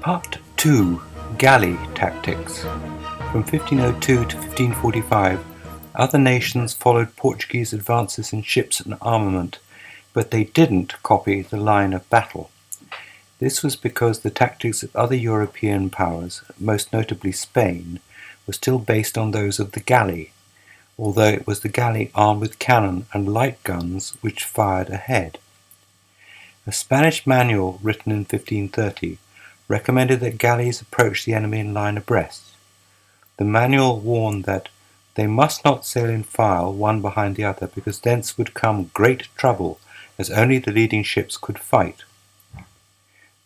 Part 2. Galley Tactics. From 1502 to 1545, other nations followed Portuguese advances in ships and armament, but they didn't copy the line of battle. This was because the tactics of other European powers, most notably Spain, were still based on those of the galley, although it was the galley armed with cannon and light guns which fired ahead. A Spanish manual written in 1530 recommended that galleys approach the enemy in line abreast. The manual warned that they must not sail in file one behind the other, because thence would come great trouble, as only the leading ships could fight.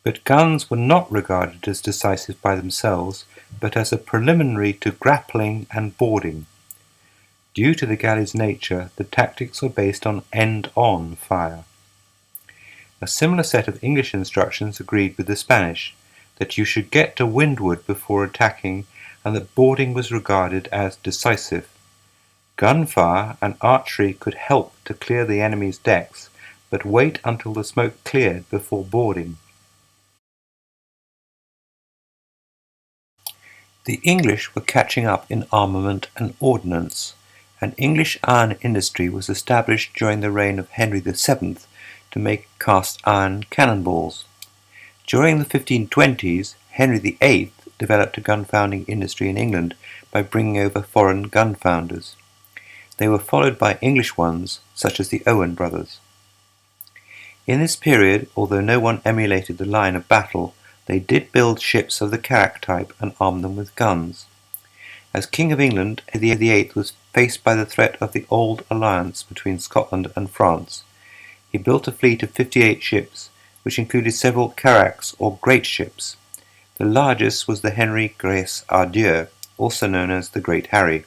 But guns were not regarded as decisive by themselves, but as a preliminary to grappling and boarding. Due to the galley's nature, the tactics were based on end-on fire. A similar set of English instructions agreed with the Spanish, that you should get to windward before attacking, and that boarding was regarded as decisive. Gunfire and archery could help to clear the enemy's decks, but wait until the smoke cleared before boarding. The English were catching up in armament and ordnance. An English iron industry was established during the reign of Henry VII to make cast iron cannonballs. During the 1520s, Henry VIII developed a gun-founding industry in England by bringing over foreign gun founders. They were followed by English ones, such as the Owen brothers. In this period, although no one emulated the line of battle, they did build ships of the carrack type and arm them with guns. As King of England, Henry VIII was faced by the threat of the old alliance between Scotland and France. He built a fleet of 58 ships, which included several carracks or great ships. The largest was the Henry Grace Ardieu, also known as the Great Harry.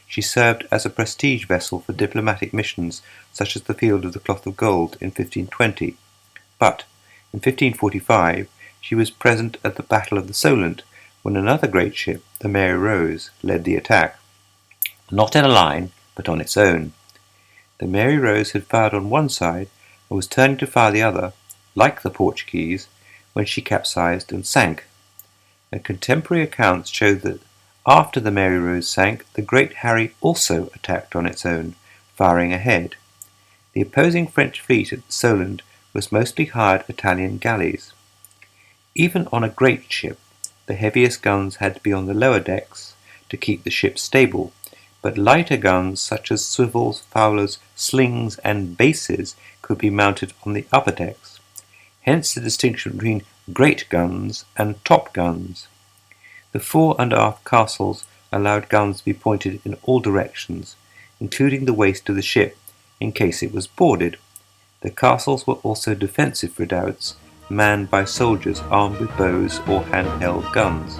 She served as a prestige vessel for diplomatic missions, such as the Field of the Cloth of Gold in 1520. But in 1545, she was present at the Battle of the Solent, when another great ship, the Mary Rose, led the attack. Not in a line, but on its own. The Mary Rose had fired on one side and was turning to fire the other, like the Portuguese, when she capsized and sank. And contemporary accounts show that after the Mary Rose sank, the Great Harry also attacked on its own, firing ahead. The opposing French fleet at Solent was mostly hired Italian galleys. Even on a great ship, the heaviest guns had to be on the lower decks to keep the ship stable, but lighter guns such as swivels, fowlers, slings, and bases could be mounted on the upper decks. Hence the distinction between great guns and top guns. The fore and aft castles allowed guns to be pointed in all directions, including the waist of the ship, in case it was boarded. The castles were also defensive redoubts, manned by soldiers armed with bows or handheld guns.